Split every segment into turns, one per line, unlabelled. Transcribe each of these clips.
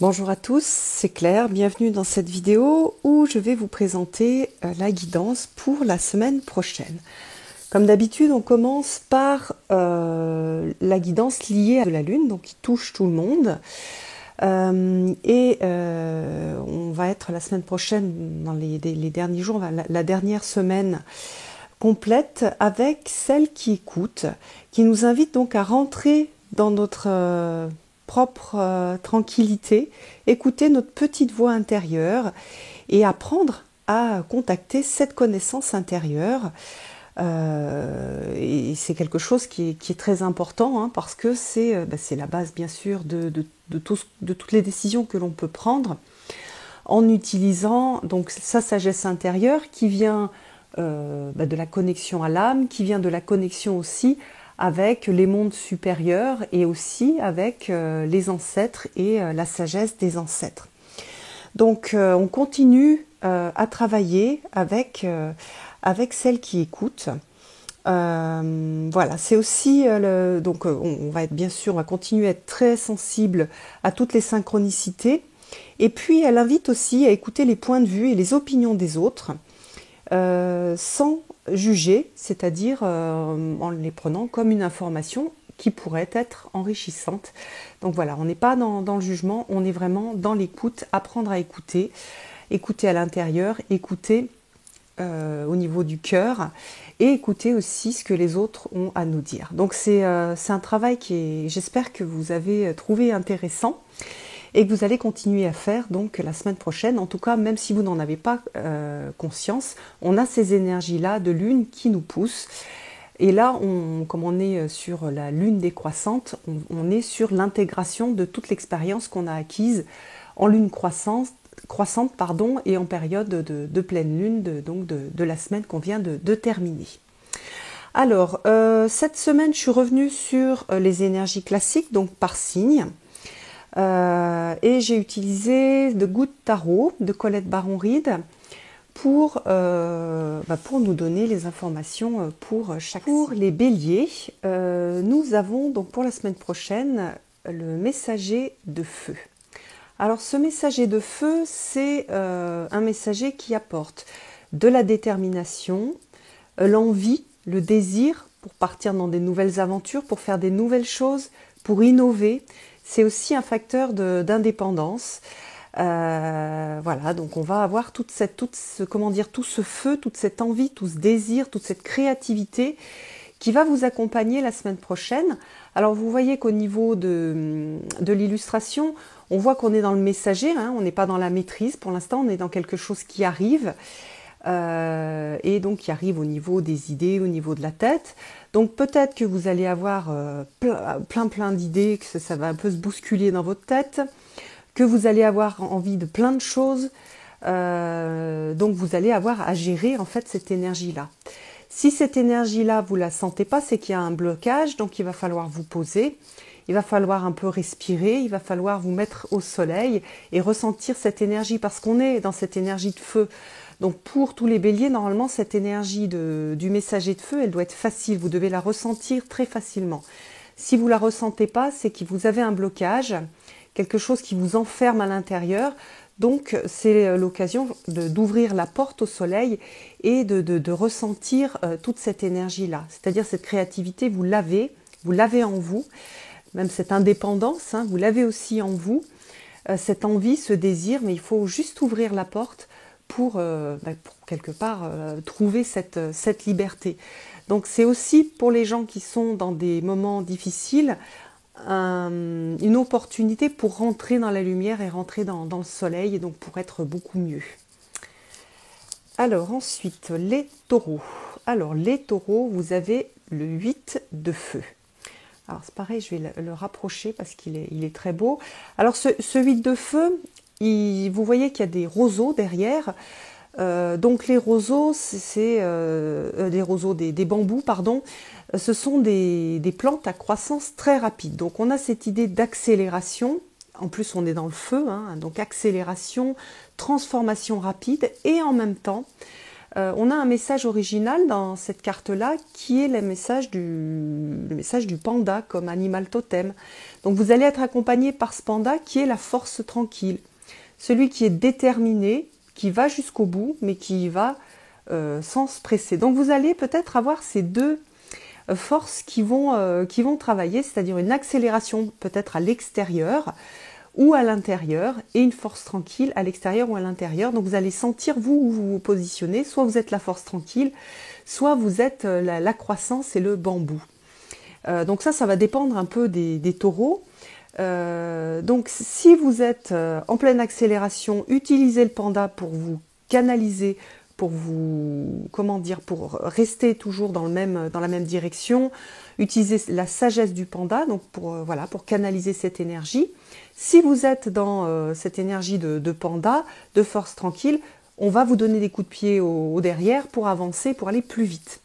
Bonjour à tous, c'est Claire, bienvenue dans cette vidéo où je vais vous présenter la guidance pour la semaine prochaine. Comme d'habitude, on commence par la guidance liée à la Lune, donc qui touche tout le monde. On va être la semaine prochaine, dans les derniers jours, la dernière semaine complète avec celle qui écoute, qui nous invite donc à rentrer dans notre propre tranquillité, écouter notre petite voix intérieure et apprendre à contacter cette connaissance intérieure. Et c'est quelque chose qui est très important, hein, parce que c'est la base bien sûr de toutes les décisions que l'on peut prendre en utilisant donc sa sagesse intérieure qui vient de la connexion à l'âme, qui vient de la connexion aussi avec les mondes supérieurs et aussi avec les ancêtres et la sagesse des ancêtres. Donc on continue à travailler avec celle qui écoute. Voilà, c'est aussi donc on va être bien sûr, on va continuer à être très sensible à toutes les synchronicités. Et puis elle invite aussi à écouter les points de vue et les opinions des autres sans juger, c'est-à-dire en les prenant comme une information qui pourrait être enrichissante. Donc voilà, on n'est pas dans le jugement, on est vraiment dans l'écoute, apprendre à écouter, écouter à l'intérieur, écouter au niveau du cœur et écouter aussi ce que les autres ont à nous dire. Donc c'est un travail j'espère que vous avez trouvé intéressant et que vous allez continuer à faire donc la semaine prochaine. En tout cas, même si vous n'en avez pas conscience, on a ces énergies-là de lune qui nous poussent. Et là, comme on est sur la lune décroissante, on est sur l'intégration de toute l'expérience qu'on a acquise en lune croissante et en période de pleine lune de la semaine qu'on vient de terminer. Alors, cette semaine, je suis revenue sur les énergies classiques, donc par signe. Et j'ai utilisé The Good Tarot de Colette Baron-Reid pour nous donner les informations pour chaque signe. Pour les béliers, nous avons donc pour la semaine prochaine le messager de feu. Alors ce messager de feu, c'est un messager qui apporte de la détermination, l'envie, le désir pour partir dans des nouvelles aventures, pour faire des nouvelles choses, pour innover. C'est aussi un facteur d'indépendance. Voilà, donc on va avoir tout ce feu, toute cette envie, tout ce désir, toute cette créativité qui va vous accompagner la semaine prochaine. Alors vous voyez qu'au niveau de l'illustration, on voit qu'on est dans le messager, hein, on n'est pas dans la maîtrise pour l'instant, on est dans quelque chose qui arrive. Et donc qui arrive au niveau des idées, au niveau de la tête. Donc peut-être que vous allez avoir plein d'idées, que ça va un peu se bousculer dans votre tête, que vous allez avoir envie de plein de choses. Donc vous allez avoir à gérer en fait cette énergie-là. Si cette énergie-là, vous la sentez pas, c'est qu'il y a un blocage, donc il va falloir vous poser. Il va falloir un peu respirer, il va falloir vous mettre au soleil et ressentir cette énergie, parce qu'on est dans cette énergie de feu. Donc pour tous les béliers, normalement, cette énergie du messager de feu, elle doit être facile. Vous devez la ressentir très facilement. Si vous ne la ressentez pas, c'est que vous avez un blocage, quelque chose qui vous enferme à l'intérieur. Donc c'est l'occasion d'ouvrir la porte au soleil et de ressentir toute cette énergie-là. C'est-à-dire cette créativité, vous l'avez en vous. Même cette indépendance, hein, vous l'avez aussi en vous. Cette envie, ce désir, mais il faut juste ouvrir la porte pour quelque part trouver cette liberté. Donc c'est aussi pour les gens qui sont dans des moments difficiles une opportunité pour rentrer dans la lumière et rentrer dans le soleil, et donc pour être beaucoup mieux. Alors ensuite, les taureaux. Alors les taureaux, vous avez le 8 de feu. Alors c'est pareil, je vais le rapprocher parce qu'il est très beau. Alors ce 8 de feu, vous voyez qu'il y a des roseaux derrière. Donc les roseaux, c'est des bambous, pardon. Ce sont des plantes à croissance très rapide. Donc on a cette idée d'accélération. En plus on est dans le feu, hein, donc accélération, transformation rapide et en même temps on a un message original dans cette carte-là qui est le message du panda comme animal totem. Donc vous allez être accompagné par ce panda qui est la force tranquille. Celui qui est déterminé, qui va jusqu'au bout, mais qui va sans se presser. Donc vous allez peut-être avoir ces deux forces qui vont travailler, c'est-à-dire une accélération peut-être à l'extérieur, ou à l'intérieur, et une force tranquille à l'extérieur ou à l'intérieur. Donc vous allez sentir vous où vous vous positionnez, soit vous êtes la force tranquille, soit vous êtes la croissance et le bambou. Donc ça va dépendre un peu des taureaux. Donc si vous êtes en pleine accélération, utilisez le panda pour vous canaliser, pour vous, pour rester toujours dans la même direction. Utilisez la sagesse du panda, donc pour canaliser cette énergie. Si vous êtes dans cette énergie de panda, de force tranquille, on va vous donner des coups de pied au derrière pour avancer, pour aller plus vite.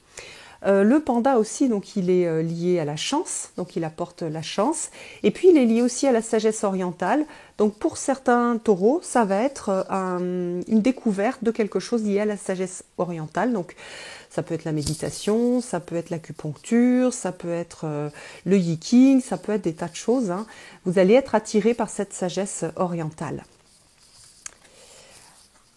Le panda aussi, donc il est lié à la chance, donc il apporte la chance. Et puis il est lié aussi à la sagesse orientale. Donc pour certains taureaux, ça va être une découverte de quelque chose lié à la sagesse orientale. Donc ça peut être la méditation, ça peut être l'acupuncture, ça peut être le yiking, ça peut être des tas de choses. Hein. Vous allez être attiré par cette sagesse orientale.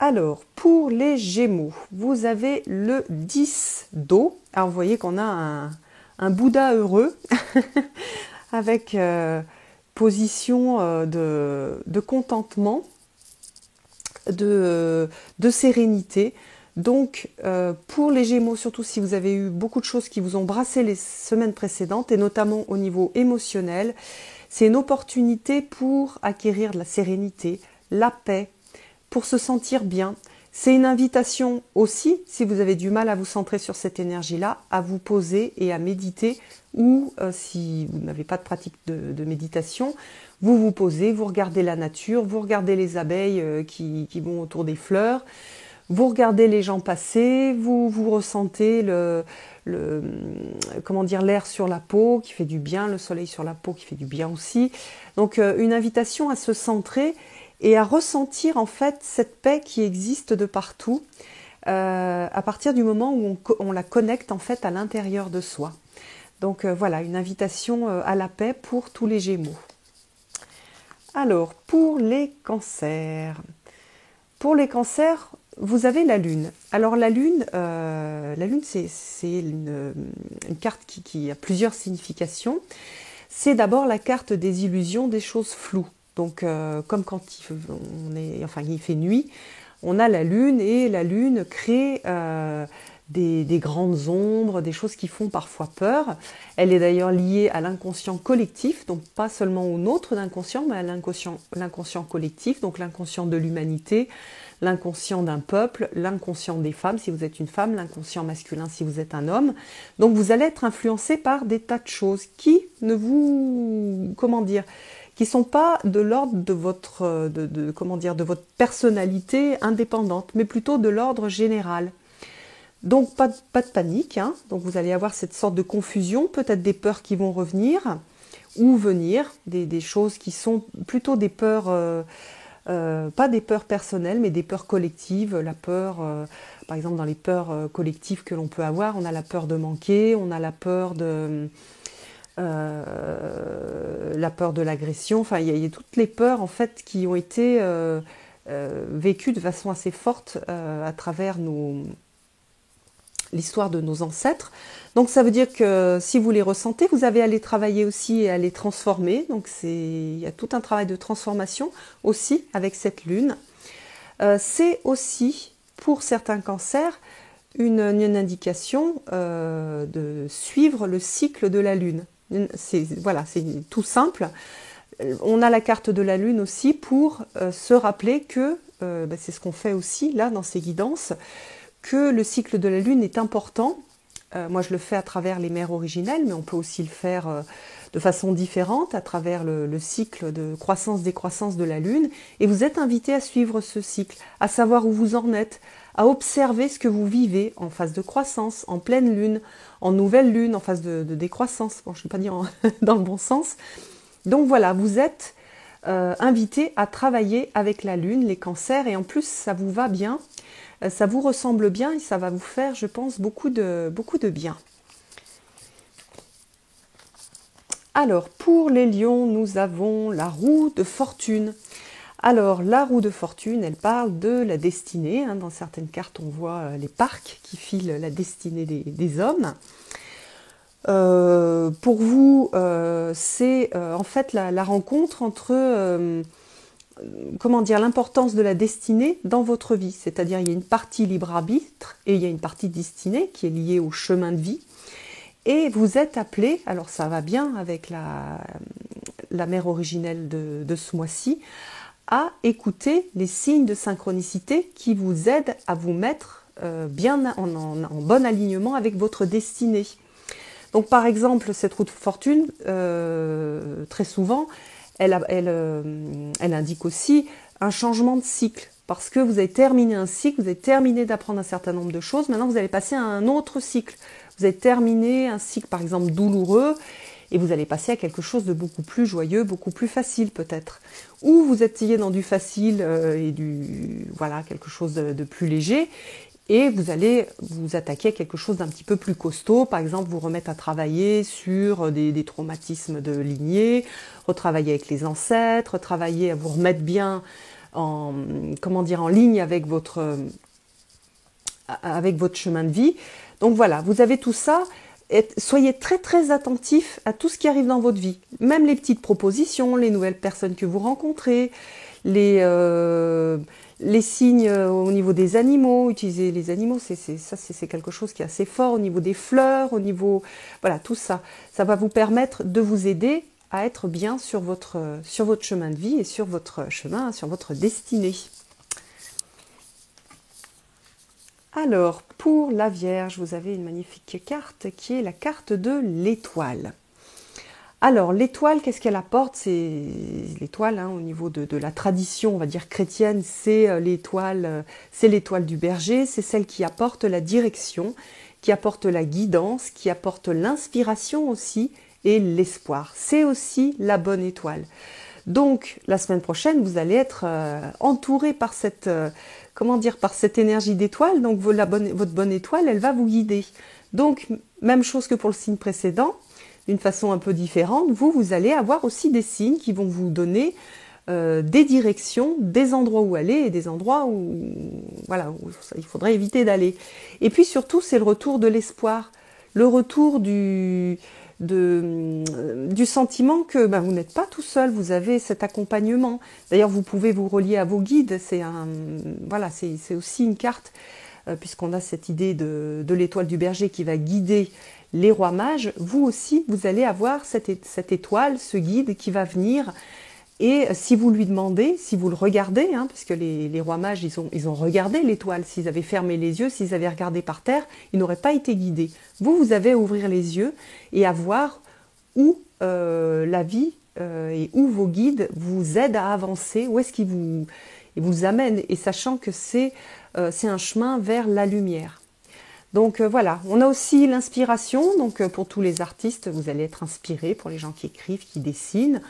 Alors, pour les Gémeaux, vous avez le 10 d'eau. Alors, vous voyez qu'on a un Bouddha heureux avec position de contentement, de sérénité. Donc, pour les Gémeaux, surtout si vous avez eu beaucoup de choses qui vous ont brassé les semaines précédentes, et notamment au niveau émotionnel, c'est une opportunité pour acquérir de la sérénité, la paix, pour se sentir bien. C'est une invitation aussi, si vous avez du mal à vous centrer sur cette énergie-là, à vous poser et à méditer, ou si vous n'avez pas de pratique de méditation, vous vous posez, vous regardez la nature, vous regardez les abeilles qui vont autour des fleurs, vous regardez les gens passer, vous ressentez l'air sur la peau qui fait du bien, le soleil sur la peau qui fait du bien aussi. Donc une invitation à se centrer et à ressentir en fait cette paix qui existe de partout à partir du moment où on la connecte en fait à l'intérieur de soi. Donc voilà, une invitation à la paix pour tous les Gémeaux. Alors, pour les cancers. Pour les cancers, vous avez la Lune. Alors la Lune c'est une carte qui a plusieurs significations. C'est d'abord la carte des illusions, des choses floues. Donc comme quand il fait nuit, on a la Lune et la Lune crée des grandes ombres, des choses qui font parfois peur. Elle est d'ailleurs liée à l'inconscient collectif, donc pas seulement au nôtre d'inconscient, mais à l'inconscient collectif, donc l'inconscient de l'humanité, l'inconscient d'un peuple, l'inconscient des femmes si vous êtes une femme, l'inconscient masculin si vous êtes un homme. Donc vous allez être influencé par des tas de choses qui ne vous... qui sont pas de l'ordre de votre de votre personnalité indépendante, mais plutôt de l'ordre général. Donc pas de panique, hein. Donc vous allez avoir cette sorte de confusion, peut-être des peurs qui vont revenir ou venir, des choses qui sont plutôt des peurs, pas des peurs personnelles, mais des peurs collectives. La peur, par exemple dans les peurs collectives que l'on peut avoir, on a la peur de manquer, on a la peur de l'agression, enfin il y a toutes les peurs en fait qui ont été vécues de façon assez forte à travers l'histoire de nos ancêtres. Donc ça veut dire que si vous les ressentez, vous avez à les travailler aussi et à les transformer. Donc il y a tout un travail de transformation aussi avec cette lune. C'est aussi pour certains cancers une indication de suivre le cycle de la lune. C'est tout simple. On a la carte de la lune aussi pour se rappeler que, c'est ce qu'on fait aussi là dans ces guidances, que le cycle de la lune est important. Moi je le fais à travers les mères originelles, mais on peut aussi le faire de façon différente à travers le cycle de croissance-décroissance de la lune. Et vous êtes invité à suivre ce cycle, à savoir où vous en êtes, à observer ce que vous vivez en phase de croissance, en pleine lune, en nouvelle lune, en phase de décroissance. Bon, je ne vais pas dire dans le bon sens. Donc voilà, vous êtes invité à travailler avec la Lune, les cancers, et en plus ça vous va bien, ça vous ressemble bien et ça va vous faire, je pense, beaucoup de bien. Alors, pour les lions, nous avons la roue de fortune. Alors, la roue de fortune, elle parle de la destinée. Dans certaines cartes, on voit les parcs qui filent la destinée des hommes. Pour vous, c'est en fait la rencontre entre, comment dire, l'importance de la destinée dans votre vie. C'est-à-dire, il y a une partie libre arbitre et il y a une partie destinée qui est liée au chemin de vie. Et vous êtes appelé, alors ça va bien avec la mère originelle de ce mois-ci, à écouter les signes de synchronicité qui vous aident à vous mettre bien en bon alignement avec votre destinée. Donc par exemple, cette roue de fortune, très souvent, elle indique aussi un changement de cycle. Parce que vous avez terminé un cycle, vous avez terminé d'apprendre un certain nombre de choses, maintenant vous allez passer à un autre cycle. Vous avez terminé un cycle par exemple douloureux et vous allez passer à quelque chose de beaucoup plus joyeux, beaucoup plus facile peut-être. Ou vous étiez dans du facile et voilà, quelque chose de plus léger et vous allez vous attaquer à quelque chose d'un petit peu plus costaud, par exemple vous remettre à travailler sur des traumatismes de lignée, retravailler avec les ancêtres, travailler à vous remettre bien en ligne avec votre chemin de vie. Donc voilà, vous avez tout ça. Soyez très très attentifs à tout ce qui arrive dans votre vie. Même les petites propositions, les nouvelles personnes que vous rencontrez, les signes au niveau des animaux. Utiliser les animaux, c'est quelque chose qui est assez fort au niveau des fleurs, au niveau... Voilà, tout ça. Ça va vous permettre de vous aider à être bien sur votre chemin de vie et sur votre chemin, sur votre destinée. Alors, pour la Vierge, vous avez une magnifique carte qui est la carte de l'étoile. Alors, l'étoile, qu'est-ce qu'elle apporte? C'est l'étoile, au niveau de la tradition, on va dire chrétienne, c'est l'étoile du berger, c'est celle qui apporte la direction, qui apporte la guidance, qui apporte l'inspiration aussi, et l'espoir. C'est aussi la bonne étoile. Donc, la semaine prochaine, vous allez être entouré par cette, par cette énergie d'étoile. Donc, votre bonne étoile, elle va vous guider. Donc, même chose que pour le signe précédent, d'une façon un peu différente, vous allez avoir aussi des signes qui vont vous donner des directions, des endroits où aller et des endroits où il faudrait éviter d'aller. Et puis surtout, c'est le retour de l'espoir, le retour du sentiment que vous n'êtes pas tout seul, vous avez cet accompagnement. D'ailleurs, vous pouvez vous relier à vos guides, c'est aussi une carte, puisqu'on a cette idée de l'étoile du berger qui va guider les rois mages. Vous aussi, vous allez avoir cette étoile, ce guide qui va venir. Et si vous lui demandez, si vous le regardez, puisque les rois mages, ils ont regardé l'étoile, s'ils avaient fermé les yeux, s'ils avaient regardé par terre, ils n'auraient pas été guidés. Vous avez à ouvrir les yeux et à voir où la vie et où vos guides vous aident à avancer, où est-ce qu'ils vous amènent, et sachant que c'est un chemin vers la lumière. Donc voilà, on a aussi l'inspiration, donc pour tous les artistes, vous allez être inspirés, pour les gens qui écrivent, qui dessinent,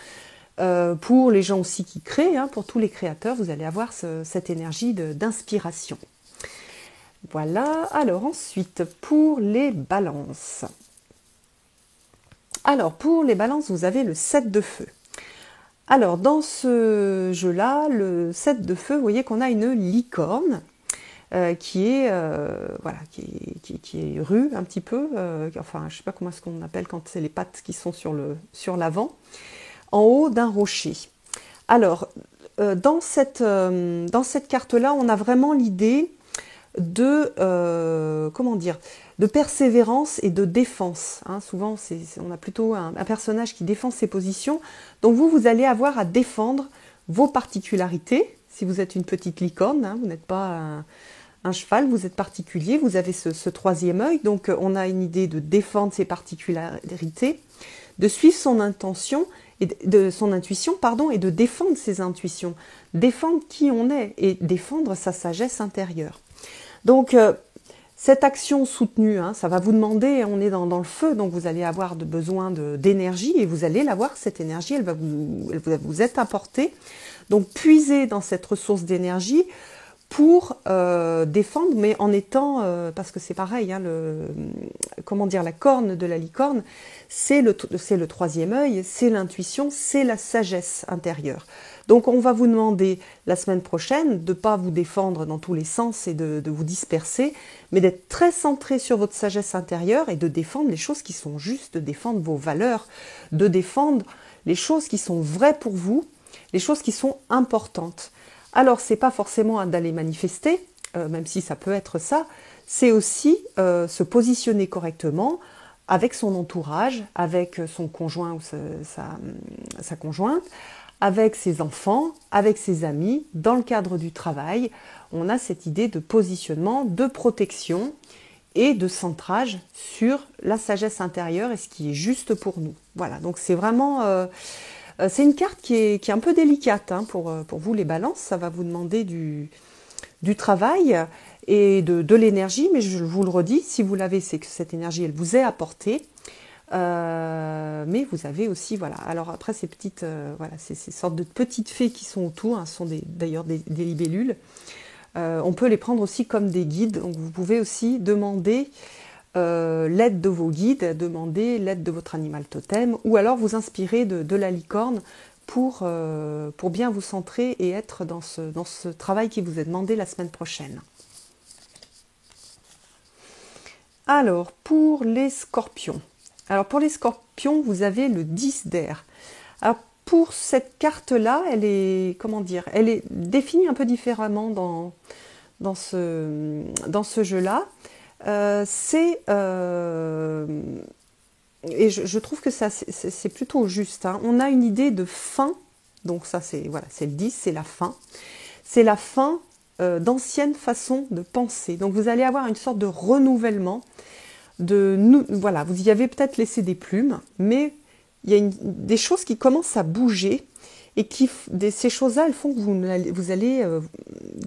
pour les gens aussi qui créent, pour tous les créateurs, vous allez avoir cette énergie d'inspiration. Voilà, alors ensuite, pour les balances. Alors, pour les balances, vous avez le 7 de feu. Alors, dans ce jeu-là, le 7 de feu, vous voyez qu'on a une licorne qui est rue un petit peu, enfin, je ne sais pas comment est-ce qu'on appelle quand c'est les pattes qui sont sur l'avant, en haut d'un rocher. Alors, dans cette carte-là, on a vraiment l'idée de persévérance et de défense. Souvent, on a plutôt un personnage qui défend ses positions. Donc vous allez avoir à défendre vos particularités. Si vous êtes une petite licorne, vous n'êtes pas un cheval, vous êtes particulier, vous avez ce troisième œil. Donc on a une idée de défendre ses particularités, de suivre son intention, son intuition, et de défendre ses intuitions, défendre qui on est et défendre sa sagesse intérieure. Donc, Cette action soutenue, hein, ça va vous demander, on est dans le feu, donc vous allez avoir besoin d'énergie et vous allez l'avoir, cette énergie, elle va vous être apportée. Donc puisez dans cette ressource d'énergie pour défendre, mais en étant, parce que c'est pareil, hein, comment dire, la corne de la licorne, c'est le troisième œil, c'est l'intuition, c'est la sagesse intérieure. Donc on va vous demander la semaine prochaine de ne pas vous défendre dans tous les sens et de vous disperser, mais d'être très centré sur votre sagesse intérieure et de défendre les choses qui sont justes, de défendre vos valeurs, de défendre les choses qui sont vraies pour vous, les choses qui sont importantes. Alors c'est pas forcément d'aller manifester, même si ça peut être ça, c'est aussi se positionner correctement avec son entourage, avec son conjoint ou sa conjointe, avec ses enfants, avec ses amis, dans le cadre du travail. On a cette idée de positionnement, de protection et de centrage sur la sagesse intérieure et ce qui est juste pour nous. Voilà, donc c'est vraiment... c'est une carte qui est un peu délicate hein, pour vous les balances. Ça va vous demander du travail et de l'énergie, mais je vous le redis, si vous l'avez, c'est que cette énergie, elle vous est apportée. Mais vous avez aussi, voilà. Alors après, ces petites, voilà, ces sortes de petites fées qui sont autour, hein, sont d'ailleurs des libellules. On peut les prendre aussi comme des guides. Donc vous pouvez aussi demander l'aide de vos guides, demander l'aide de votre animal totem, ou alors vous inspirer de la licorne pour bien vous centrer et être dans ce travail qui vous est demandé la semaine prochaine. Alors, pour les scorpions. Alors, pour les scorpions, vous avez le 10 d'air. Alors, pour cette carte-là, elle est, comment dire, elle est définie un peu différemment dans ce jeu-là. Et je trouve que c'est plutôt juste. Hein. On a une idée de fin, donc ça c'est voilà, c'est le 10, c'est la fin. C'est la fin d'anciennes façons de penser. Donc vous allez avoir une sorte de renouvellement. Voilà, vous y avez peut-être laissé des plumes, mais il y a des choses qui commencent à bouger et ces choses-là, elles font que vous allez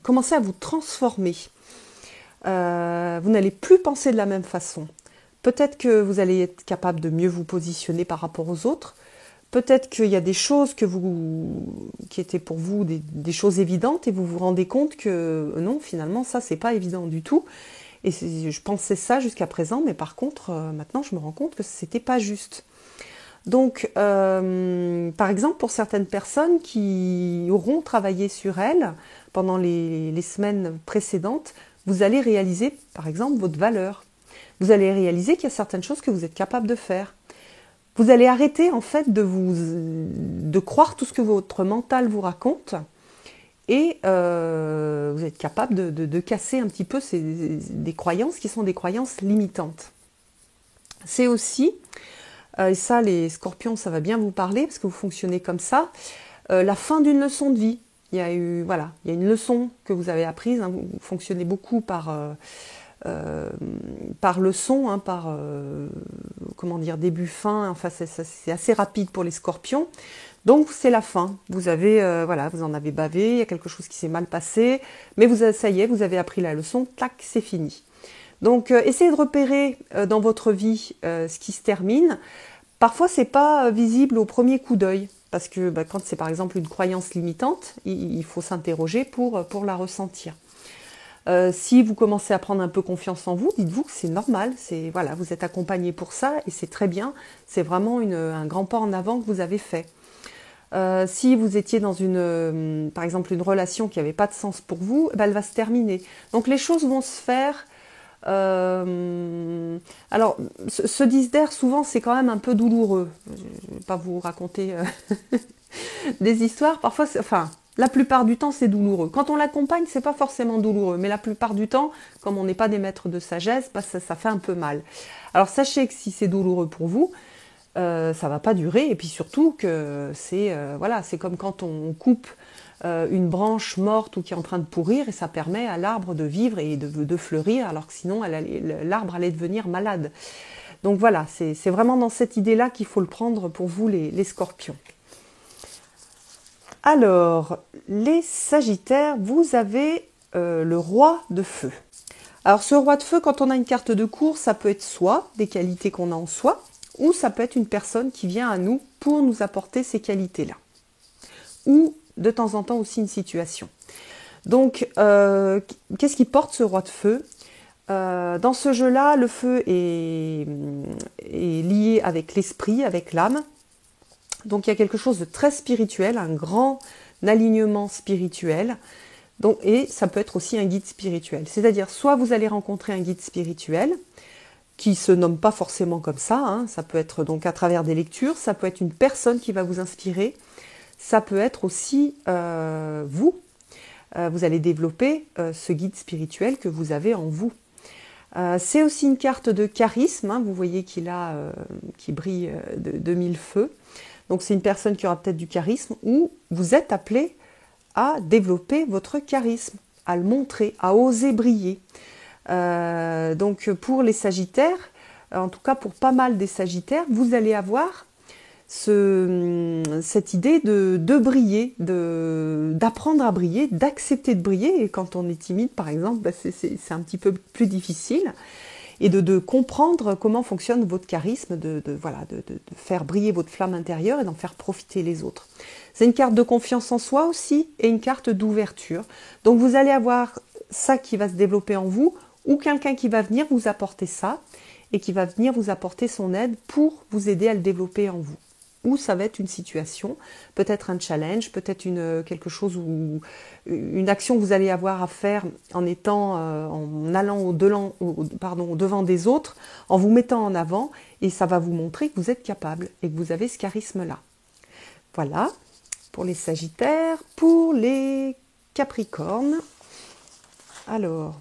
commencer à vous transformer. Vous n'allez plus penser de la même façon. Peut-être que vous allez être capable de mieux vous positionner par rapport aux autres. Peut-être qu'il y a des choses qui étaient pour vous des choses évidentes et vous vous rendez compte que non, finalement, ça, c'est pas évident du tout. Et je pensais ça jusqu'à présent, mais par contre, maintenant, je me rends compte que c'était pas juste. Donc, par exemple, pour certaines personnes qui auront travaillé sur elles pendant les semaines précédentes, vous allez réaliser, par exemple, votre valeur. Vous allez réaliser qu'il y a certaines choses que vous êtes capable de faire. Vous allez arrêter, en fait, de croire tout ce que votre mental vous raconte et vous êtes capable de casser un petit peu des croyances qui sont des croyances limitantes. C'est aussi, et ça, les scorpions, ça va bien vous parler parce que vous fonctionnez comme ça, la fin d'une leçon de vie. Il y a une leçon que vous avez apprise, hein, vous fonctionnez beaucoup par leçon, hein, comment dire, début, fin, enfin c'est assez rapide pour les scorpions. Donc c'est la fin, vous avez, voilà, vous en avez bavé, il y a quelque chose qui s'est mal passé, mais ça y est, vous avez appris la leçon, tac, c'est fini. Donc essayez de repérer dans votre vie ce qui se termine. Parfois c'est pas visible au premier coup d'œil, parce que quand c'est par exemple une croyance limitante, il faut s'interroger pour la ressentir. Si vous commencez à prendre un peu confiance en vous, dites-vous que c'est normal, voilà, vous êtes accompagné pour ça et c'est très bien, c'est vraiment un grand pas en avant que vous avez fait. Si vous étiez dans par exemple une relation qui n'avait pas de sens pour vous, elle va se terminer. Donc les choses vont se faire. Alors, ce 10 d'air, souvent, c'est quand même un peu douloureux. Je ne vais pas vous raconter des histoires. Parfois, la plupart du temps, c'est douloureux. Quand on l'accompagne, c'est pas forcément douloureux. Mais la plupart du temps, comme on n'est pas des maîtres de sagesse, ça fait un peu mal. Alors, sachez que si c'est douloureux pour vous, ça va pas durer. Et puis surtout que voilà, c'est comme quand on coupe une branche morte ou qui est en train de pourrir et ça permet à l'arbre de vivre et de fleurir, alors que sinon l'arbre allait devenir malade. Donc voilà, c'est vraiment dans cette idée-là qu'il faut le prendre pour vous les scorpions. Alors, les sagittaires, vous avez le roi de feu. Alors ce roi de feu, quand on a une carte de cour, ça peut être soit des qualités qu'on a en soi, ou ça peut être une personne qui vient à nous pour nous apporter ces qualités-là. Ou de temps en temps aussi une situation. Donc, qu'est-ce qui porte ce roi de feu? Dans ce jeu-là, le feu est lié avec l'esprit, avec l'âme. Donc il y a quelque chose de très spirituel, un grand alignement spirituel. Donc, et ça peut être aussi un guide spirituel. C'est-à-dire, soit vous allez rencontrer un guide spirituel, qui se nomme pas forcément comme ça, hein. Ça peut être donc à travers des lectures, ça peut être une personne qui va vous inspirer, ça peut être aussi vous. Vous allez développer ce guide spirituel que vous avez en vous. C'est aussi une carte de charisme, hein. Vous voyez qu'il a, qui brille de mille feux. Donc c'est une personne qui aura peut-être du charisme, ou vous êtes appelé à développer votre charisme, à le montrer, à oser briller. Donc pour les Sagittaires, en tout cas pour pas mal des Sagittaires, vous allez avoir cette idée de briller, d'apprendre à briller, d'accepter de briller. Et quand on est timide, par exemple, bah c'est un petit peu plus difficile. Et de comprendre comment fonctionne votre charisme, de faire briller votre flamme intérieure et d'en faire profiter les autres. C'est une carte de confiance en soi aussi et une carte d'ouverture. Donc vous allez avoir ça qui va se développer en vous, ou quelqu'un qui va venir vous apporter ça et qui va venir vous apporter son aide pour vous aider à le développer en vous. Ou ça va être une situation, peut-être un challenge, peut-être quelque chose ou une action que vous allez avoir à faire en allant au devant des autres, en vous mettant en avant, et ça va vous montrer que vous êtes capable et que vous avez ce charisme-là. Voilà pour les Sagittaires. Pour les Capricornes, alors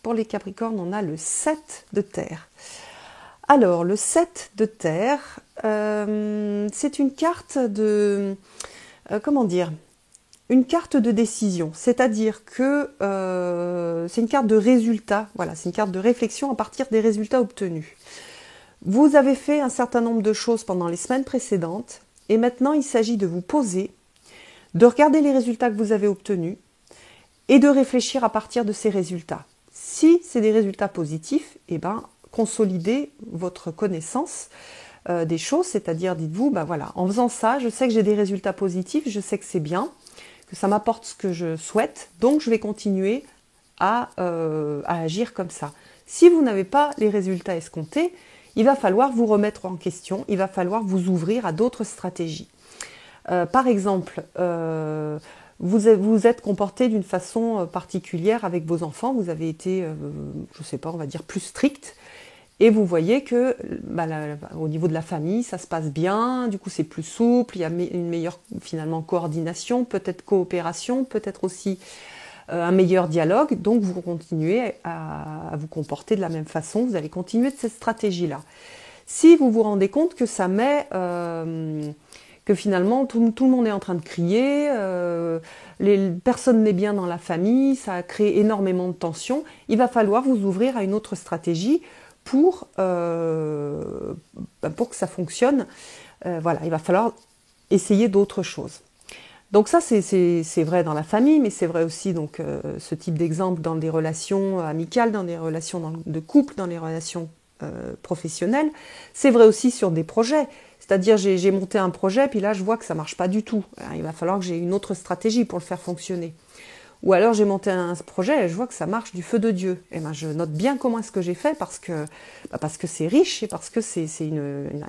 pour les Capricornes, on a le 7 de terre. Alors, le 7 de terre, c'est une carte de... comment dire? Une carte de décision. C'est-à-dire que c'est une carte de résultat. Voilà, c'est une carte de réflexion à partir des résultats obtenus. Vous avez fait un certain nombre de choses pendant les semaines précédentes. Et maintenant, il s'agit de vous poser, de regarder les résultats que vous avez obtenus et de réfléchir à partir de ces résultats. Si c'est des résultats positifs, eh ben, consolidez votre connaissance des choses, c'est-à-dire dites-vous, ben voilà, en faisant ça, je sais que j'ai des résultats positifs, je sais que c'est bien, que ça m'apporte ce que je souhaite, donc je vais continuer à agir comme ça. Si vous n'avez pas les résultats escomptés, il va falloir vous remettre en question, il va falloir vous ouvrir à d'autres stratégies. Par exemple, vous êtes comporté d'une façon particulière avec vos enfants, vous avez été, je ne sais pas, on va dire plus strict, et vous voyez que au niveau de la famille, ça se passe bien, du coup c'est plus souple, il y a une meilleure finalement coordination, peut-être coopération, peut-être aussi un meilleur dialogue, donc vous continuez à vous comporter de la même façon, vous allez continuer de cette stratégie-là. Si vous vous rendez compte que ça met... que finalement tout le monde est en train de crier, personne n'est bien dans la famille, ça crée énormément de tension, il va falloir vous ouvrir à une autre stratégie pour que ça fonctionne. Voilà, il va falloir essayer d'autres choses. Donc ça, c'est vrai dans la famille, mais c'est vrai aussi donc ce type d'exemple dans des relations amicales, dans des relations de couple, dans les relations professionnelles. C'est vrai aussi sur des projets. C'est-à-dire, j'ai monté un projet, puis là, je vois que ça ne marche pas du tout. Alors, il va falloir que j'ai une autre stratégie pour le faire fonctionner. Ou alors, j'ai monté un projet et je vois que ça marche du feu de Dieu. Et ben, je note bien comment est-ce que j'ai fait parce que c'est riche et parce que c'est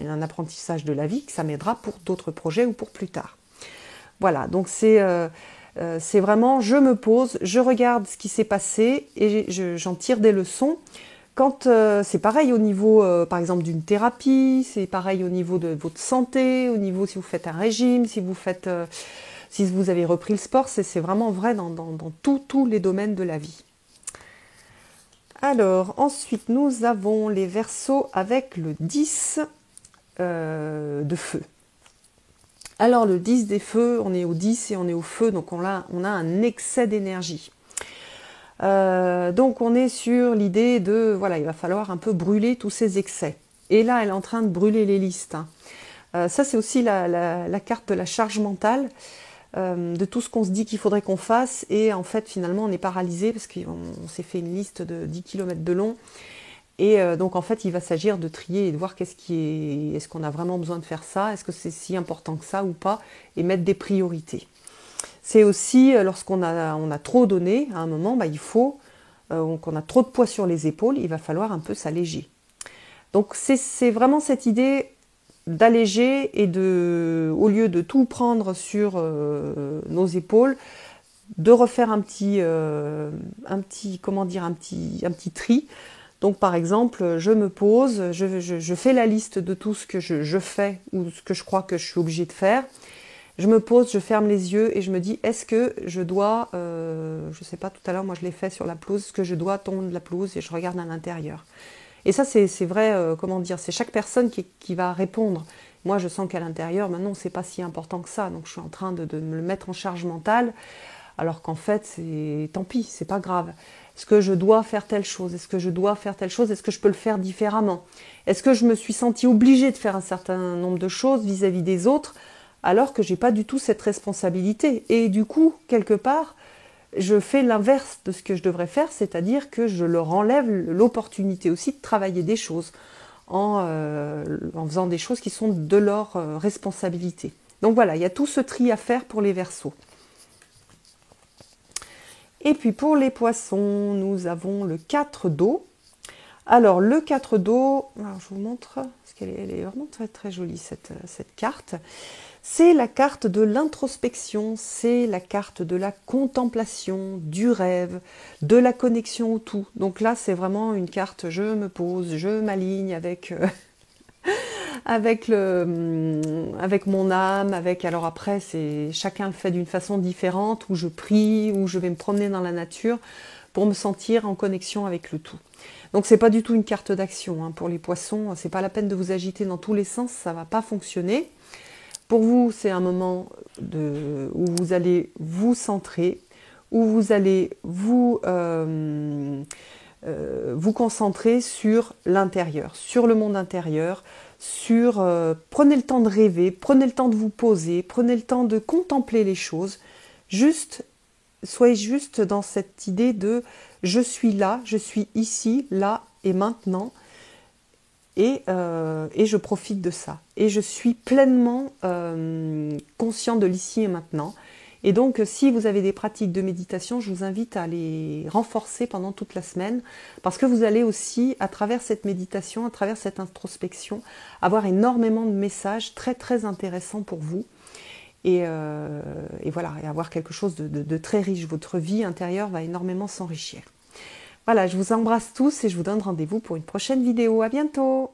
un apprentissage de la vie que ça m'aidera pour d'autres projets ou pour plus tard. Voilà, donc c'est vraiment, je me pose, je regarde ce qui s'est passé et j'en tire des leçons. Quand c'est pareil au niveau, par exemple, d'une thérapie, c'est pareil au niveau de votre santé, au niveau si vous faites un régime, si vous avez repris le sport, c'est vraiment vrai dans tous les domaines de la vie. Alors, ensuite, nous avons les Verseaux avec le 10 de feu. Alors, le 10 des feux, on est au 10 et on est au feu, donc on a un excès d'énergie. Donc on est sur l'idée de, voilà, il va falloir un peu brûler tous ces excès. Et là, elle est en train de brûler les listes. Ça, c'est aussi la carte de la charge mentale. de tout ce qu'on se dit qu'il faudrait qu'on fasse, et en fait finalement on est paralysé parce qu'on s'est fait une liste de 10 km de long, et donc en fait il va s'agir de trier et de voir est-ce qu'on a vraiment besoin de faire ça, est-ce que c'est si important que ça ou pas, et mettre des priorités. C'est aussi lorsqu'on a trop donné, à un moment, il faut, qu'on a trop de poids sur les épaules, il va falloir un peu s'alléger. Donc c'est vraiment cette idée d'alléger et au lieu de tout prendre sur nos épaules, de refaire un petit tri. Donc par exemple, je me pose, je fais la liste de tout ce que je fais ou ce que je crois que je suis obligée de faire. Je me pose, je ferme les yeux et je me dis, est-ce que je dois, je sais pas, tout à l'heure moi je l'ai fait sur la pelouse, est-ce que je dois tondre la pelouse, et je regarde à l'intérieur. Et ça, c'est vrai, c'est chaque personne qui va répondre. Moi, je sens qu'à l'intérieur, maintenant, c'est pas si important que ça. Donc, je suis en train de me le mettre en charge mentale, alors qu'en fait, tant pis, c'est pas grave. Est-ce que je dois faire telle chose? Est-ce que je dois faire telle chose? Est-ce que je peux le faire différemment? Est-ce que je me suis sentie obligée de faire un certain nombre de choses vis-à-vis des autres, alors que j'ai pas du tout cette responsabilité? Et du coup, quelque part, je fais l'inverse de ce que je devrais faire, c'est-à-dire que je leur enlève l'opportunité aussi de travailler des choses en faisant des choses qui sont de leur responsabilité. Donc voilà, il y a tout ce tri à faire pour les Verseaux. Et puis pour les Poissons, nous avons le 4 d'eau. Alors le 4 d'eau, je vous montre, parce qu'elle est vraiment très très jolie cette carte. C'est la carte de l'introspection, c'est la carte de la contemplation, du rêve, de la connexion au tout. Donc là, c'est vraiment une carte, je me pose, je m'aligne avec, avec mon âme, alors après, chacun le fait d'une façon différente, où je prie, où je vais me promener dans la nature pour me sentir en connexion avec le tout. Donc c'est pas du tout une carte d'action, pour les Poissons, c'est pas la peine de vous agiter dans tous les sens, ça va pas fonctionner. Pour vous, c'est un moment où vous allez vous centrer, où vous allez vous concentrer sur l'intérieur, sur le monde intérieur, prenez le temps de rêver, prenez le temps de vous poser, prenez le temps de contempler les choses, soyez juste dans cette idée de je suis là, je suis ici, là et maintenant, et je profite de ça. Et je suis pleinement conscient de l'ici et maintenant. Et donc, si vous avez des pratiques de méditation, je vous invite à les renforcer pendant toute la semaine, parce que vous allez aussi, à travers cette méditation, à travers cette introspection, avoir énormément de messages très très intéressants pour vous. Et voilà, et avoir quelque chose de très riche. Votre vie intérieure va énormément s'enrichir. Voilà, je vous embrasse tous et je vous donne rendez-vous pour une prochaine vidéo. À bientôt!